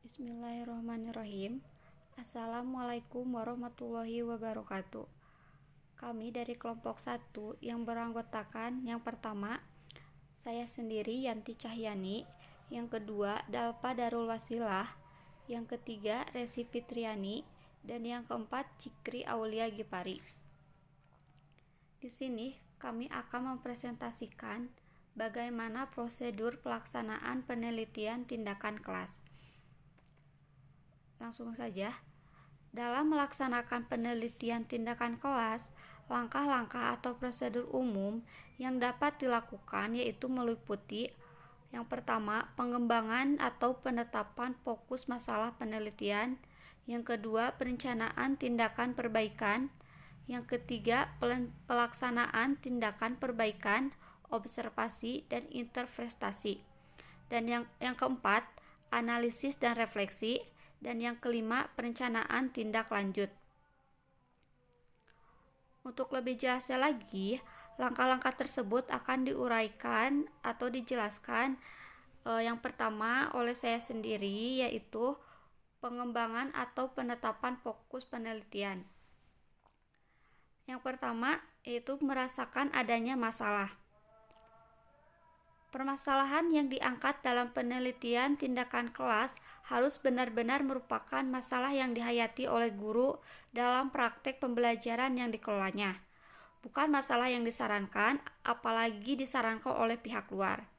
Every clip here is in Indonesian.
Bismillahirrahmanirrahim. Assalamualaikum warahmatullahi wabarakatuh. Kami dari kelompok 1 yang beranggotakan yang pertama, saya sendiri Yanti Cahyani, yang kedua Dalpa Darul Wasilah, yang ketiga Resi Fitriani, dan yang keempat Cikri Aulia Gipari. Di sini kami akan mempresentasikan bagaimana prosedur pelaksanaan penelitian tindakan kelas. Langsung saja, dalam melaksanakan penelitian tindakan kelas, langkah-langkah atau prosedur umum yang dapat dilakukan yaitu meliputi yang pertama, pengembangan atau penetapan fokus masalah penelitian, yang kedua, perencanaan tindakan perbaikan, yang ketiga, pelaksanaan tindakan perbaikan, observasi, dan interpretasi, dan yang keempat, analisis dan refleksi, dan yang kelima, perencanaan tindak lanjut. Untuk lebih jelasnya lagi, langkah-langkah tersebut akan diuraikan atau dijelaskan yang pertama oleh saya sendiri, yaitu pengembangan atau penetapan fokus penelitian. Yang pertama yaitu merasakan adanya masalah. Permasalahan yang diangkat dalam penelitian tindakan kelas harus benar-benar merupakan masalah yang dihayati oleh guru dalam praktek pembelajaran yang dikelolanya, bukan masalah yang disarankan, apalagi disarankan oleh pihak luar.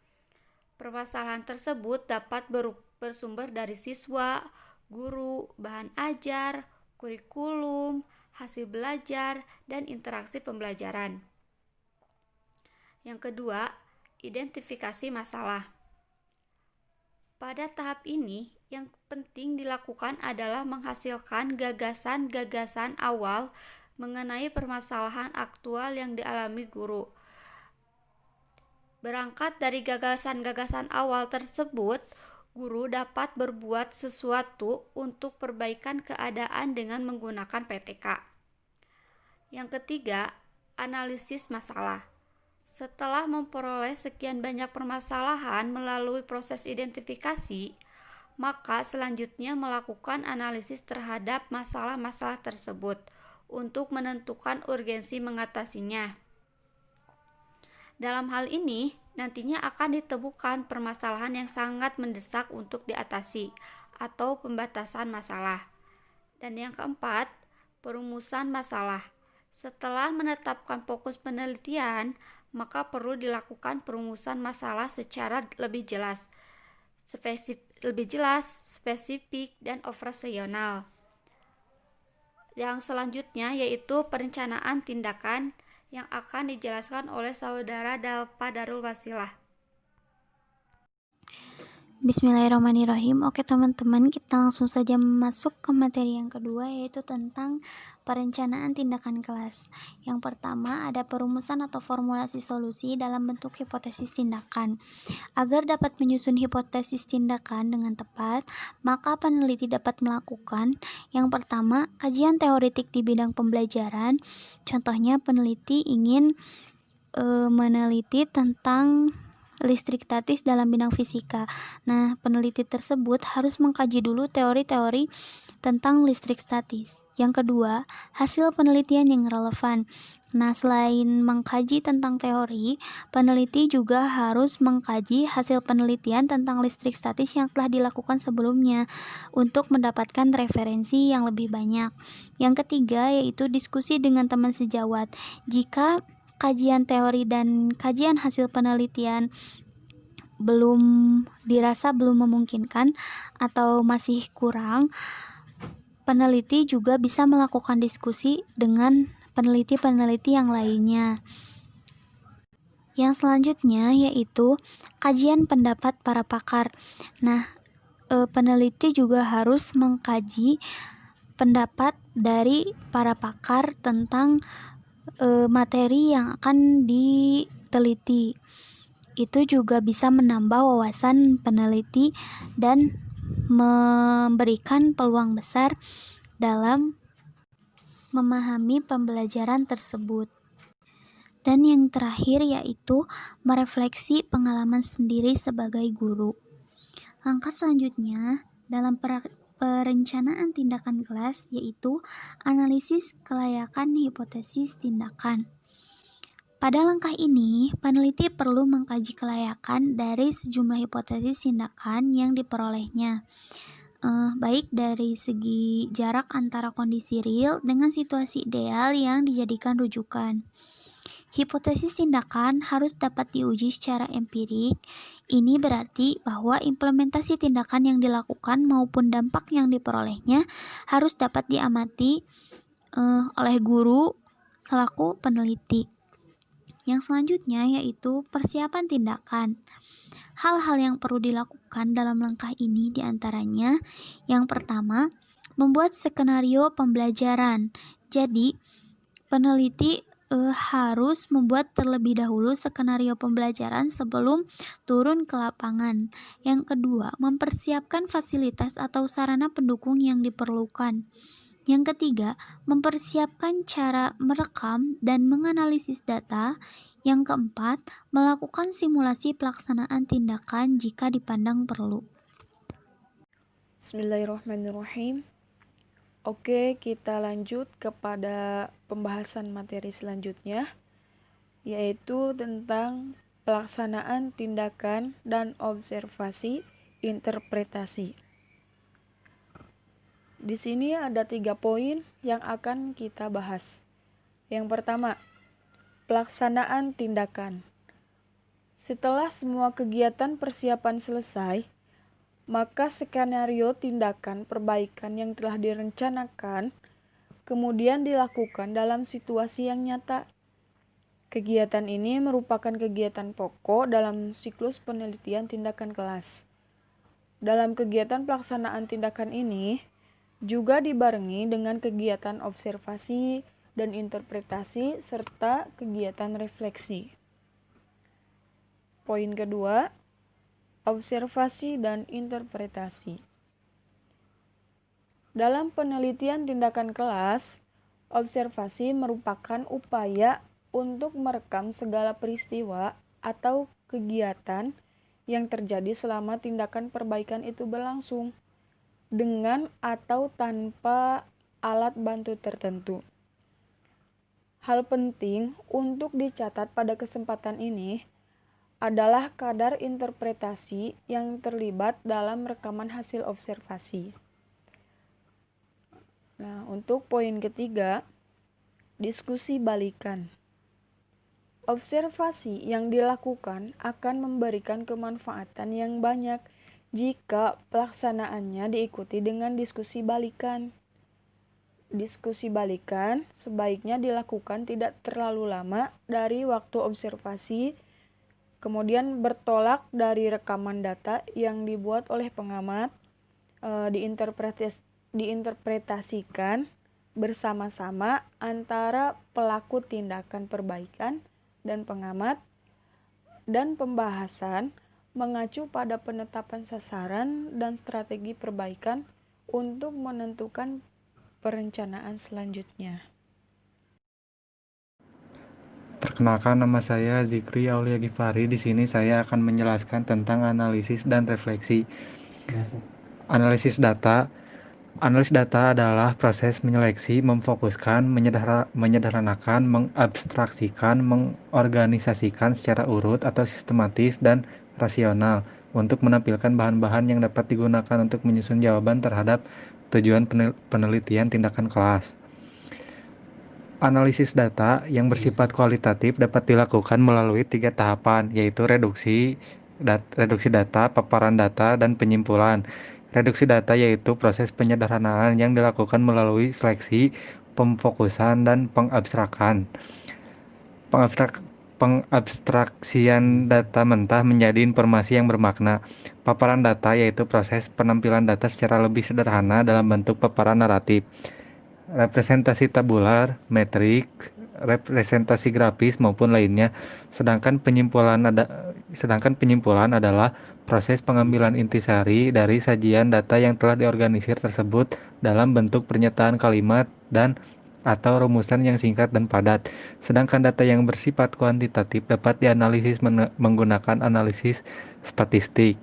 Permasalahan tersebut dapat bersumber dari siswa, guru, bahan ajar, kurikulum, hasil belajar, dan interaksi pembelajaran. Yang kedua, identifikasi masalah. Pada tahap ini, yang penting dilakukan adalah menghasilkan gagasan-gagasan awal mengenai permasalahan aktual yang dialami guru. Berangkat dari gagasan-gagasan awal tersebut, guru dapat berbuat sesuatu untuk perbaikan keadaan dengan menggunakan PTK. Yang ketiga, analisis masalah. Setelah memperoleh sekian banyak permasalahan melalui proses identifikasi, maka selanjutnya melakukan analisis terhadap masalah-masalah tersebut untuk menentukan urgensi mengatasinya. Dalam hal ini, nantinya akan ditemukan permasalahan yang sangat mendesak untuk diatasi atau pembatasan masalah. Dan yang keempat, perumusan masalah. Setelah menetapkan fokus penelitian, maka perlu dilakukan perumusan masalah secara lebih jelas, spesifik, dan operasional. Yang selanjutnya yaitu perencanaan tindakan yang akan dijelaskan oleh saudara Dalpa Darul Wasilah. Bismillahirrahmanirrahim. Oke teman-teman, kita langsung saja masuk ke materi yang kedua, yaitu tentang perencanaan tindakan kelas. Yang pertama ada perumusan atau formulasi solusi dalam bentuk hipotesis tindakan. Agar dapat menyusun hipotesis tindakan dengan tepat, maka peneliti dapat melakukan yang pertama, kajian teoretik di bidang pembelajaran. Contohnya peneliti ingin meneliti tentang listrik statis dalam bidang fisika. Nah, peneliti tersebut harus mengkaji dulu teori-teori tentang listrik statis. Yang kedua, hasil penelitian yang relevan. Nah, selain mengkaji tentang teori, peneliti juga harus mengkaji hasil penelitian tentang listrik statis yang telah dilakukan sebelumnya untuk mendapatkan referensi yang lebih banyak. Yang ketiga, yaitu diskusi dengan teman sejawat. Jika kajian teori dan kajian hasil penelitian dirasa belum memungkinkan atau masih kurang, peneliti juga bisa melakukan diskusi dengan peneliti-peneliti yang lainnya. Yang selanjutnya yaitu kajian pendapat para pakar. Nah, peneliti juga harus mengkaji pendapat dari para pakar tentang materi yang akan diteliti. Itu juga bisa menambah wawasan peneliti dan memberikan peluang besar dalam memahami pembelajaran tersebut. Dan yang terakhir yaitu merefleksi pengalaman sendiri sebagai guru. Langkah selanjutnya dalam perencanaan tindakan kelas, yaitu analisis kelayakan hipotesis tindakan. Pada langkah ini, peneliti perlu mengkaji kelayakan dari sejumlah hipotesis tindakan yang diperolehnya, baik dari segi jarak antara kondisi real dengan situasi ideal yang dijadikan rujukan. Hipotesis tindakan harus dapat diuji secara empirik. Ini berarti bahwa implementasi tindakan yang dilakukan maupun dampak yang diperolehnya harus dapat diamati oleh guru selaku peneliti. Yang selanjutnya yaitu persiapan tindakan. Hal-hal yang perlu dilakukan dalam langkah ini diantaranya, yang pertama, membuat skenario pembelajaran. Jadi, peneliti harus membuat terlebih dahulu skenario pembelajaran sebelum turun ke lapangan. Yang kedua, mempersiapkan fasilitas atau sarana pendukung yang diperlukan. Yang ketiga, mempersiapkan cara merekam dan menganalisis data. Yang keempat, melakukan simulasi pelaksanaan tindakan jika dipandang perlu. Bismillahirrahmanirrahim. Oke, kita lanjut kepada pembahasan materi selanjutnya, yaitu tentang pelaksanaan tindakan dan observasi interpretasi. Di sini ada 3 poin yang akan kita bahas. Yang pertama, pelaksanaan tindakan. Setelah semua kegiatan persiapan selesai, maka skenario tindakan perbaikan yang telah direncanakan kemudian dilakukan dalam situasi yang nyata. Kegiatan ini merupakan kegiatan pokok dalam siklus penelitian tindakan kelas. Dalam kegiatan pelaksanaan tindakan ini juga dibarengi dengan kegiatan observasi dan interpretasi serta kegiatan refleksi. Poin kedua, observasi dan interpretasi. Dalam penelitian tindakan kelas, observasi merupakan upaya untuk merekam segala peristiwa atau kegiatan yang terjadi selama tindakan perbaikan itu berlangsung, dengan atau tanpa alat bantu tertentu. Hal penting untuk dicatat pada kesempatan ini adalah kadar interpretasi yang terlibat dalam rekaman hasil observasi. Nah, untuk poin ketiga, diskusi balikan. Observasi yang dilakukan akan memberikan kemanfaatan yang banyak jika pelaksanaannya diikuti dengan diskusi balikan. Diskusi balikan sebaiknya dilakukan tidak terlalu lama dari waktu observasi, kemudian bertolak dari rekaman data yang dibuat oleh pengamat, diinterpretasikan bersama-sama antara pelaku tindakan perbaikan dan pengamat, dan pembahasan mengacu pada penetapan sasaran dan strategi perbaikan untuk menentukan perencanaan selanjutnya. Perkenalkan, nama saya Zikri Aulia Gifari. Di sini saya akan menjelaskan tentang analisis dan refleksi. Analisis data. Analisis data adalah proses menyeleksi, memfokuskan, menyederhanakan, mengabstraksikan, mengorganisasikan secara urut atau sistematis dan rasional untuk menampilkan bahan-bahan yang dapat digunakan untuk menyusun jawaban terhadap tujuan penelitian tindakan kelas. Analisis data yang bersifat kualitatif dapat dilakukan melalui 3 tahapan, yaitu reduksi data, paparan data, dan penyimpulan. Reduksi data yaitu proses penyederhanaan yang dilakukan melalui seleksi, pemfokusan, dan pengabstrakan. Pengabstraksian data mentah menjadi informasi yang bermakna. Paparan data yaitu proses penampilan data secara lebih sederhana dalam bentuk paparan naratif. Representasi tabular, metrik, representasi grafis maupun lainnya. Sedangkan penyimpulan adalah proses pengambilan intisari dari sajian data yang telah diorganisir tersebut dalam bentuk pernyataan kalimat dan atau rumusan yang singkat dan padat. Sedangkan data yang bersifat kuantitatif dapat dianalisis menggunakan analisis statistik.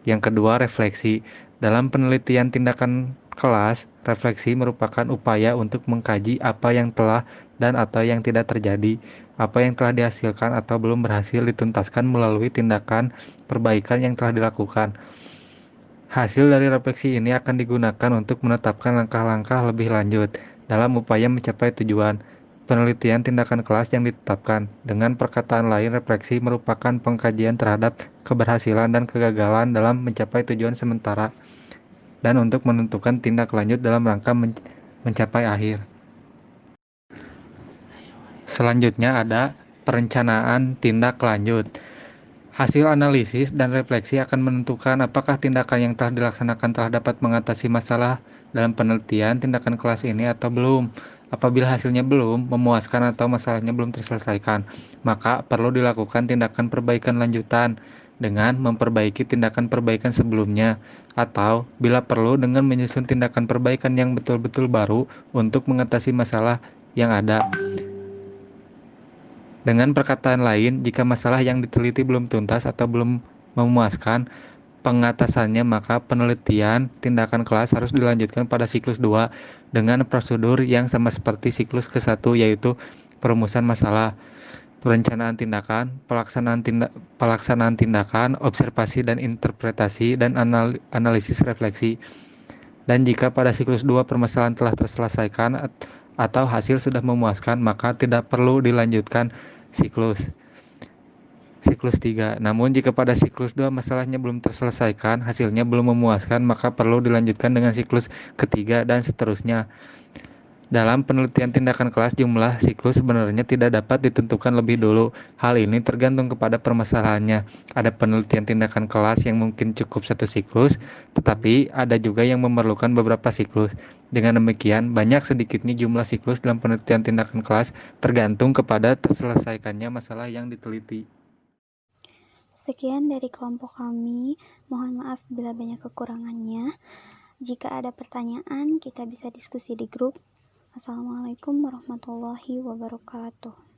Yang kedua, refleksi. Dalam penelitian tindakan kelas, refleksi merupakan upaya untuk mengkaji apa yang telah dan atau yang tidak terjadi, apa yang telah dihasilkan atau belum berhasil dituntaskan melalui tindakan perbaikan yang telah dilakukan. Hasil dari refleksi ini akan digunakan untuk menetapkan langkah-langkah lebih lanjut dalam upaya mencapai tujuan. Penelitian tindakan kelas yang ditetapkan. Dengan perkataan lain, refleksi merupakan pengkajian terhadap keberhasilan dan kegagalan dalam mencapai tujuan sementara dan untuk menentukan tindak lanjut dalam rangka mencapai akhir. Selanjutnya ada perencanaan tindak lanjut. Hasil analisis dan refleksi akan menentukan apakah tindakan yang telah dilaksanakan telah dapat mengatasi masalah dalam penelitian tindakan kelas ini atau belum. Apabila hasilnya belum memuaskan atau masalahnya belum terselesaikan, maka perlu dilakukan tindakan perbaikan lanjutan dengan memperbaiki tindakan perbaikan sebelumnya, atau bila perlu dengan menyusun tindakan perbaikan yang betul-betul baru untuk mengatasi masalah yang ada. Dengan perkataan lain, jika masalah yang diteliti belum tuntas atau belum memuaskan pengatasannya, maka penelitian tindakan kelas harus dilanjutkan pada siklus 2 dengan prosedur yang sama seperti siklus ke-1, yaitu perumusan masalah, perencanaan tindakan, pelaksanaan tindakan, observasi dan interpretasi, dan analisis refleksi. Dan jika pada siklus 2 permasalahan telah terselesaikan atau hasil sudah memuaskan, maka tidak perlu dilanjutkan siklus 3. Namun jika pada siklus 2 masalahnya belum terselesaikan, hasilnya belum memuaskan, maka perlu dilanjutkan dengan siklus ketiga dan seterusnya. Dalam penelitian tindakan kelas, jumlah siklus sebenarnya tidak dapat ditentukan lebih dulu. Hal ini tergantung kepada permasalahannya. Ada penelitian tindakan kelas yang mungkin cukup 1 siklus, tetapi ada juga yang memerlukan beberapa siklus. Dengan demikian, banyak sedikitnya jumlah siklus dalam penelitian tindakan kelas tergantung kepada terselesaikannya masalah yang diteliti. Sekian dari kelompok kami. Mohon maaf bila banyak kekurangannya. Jika ada pertanyaan, kita bisa diskusi di grup. Assalamualaikum warahmatullahi wabarakatuh.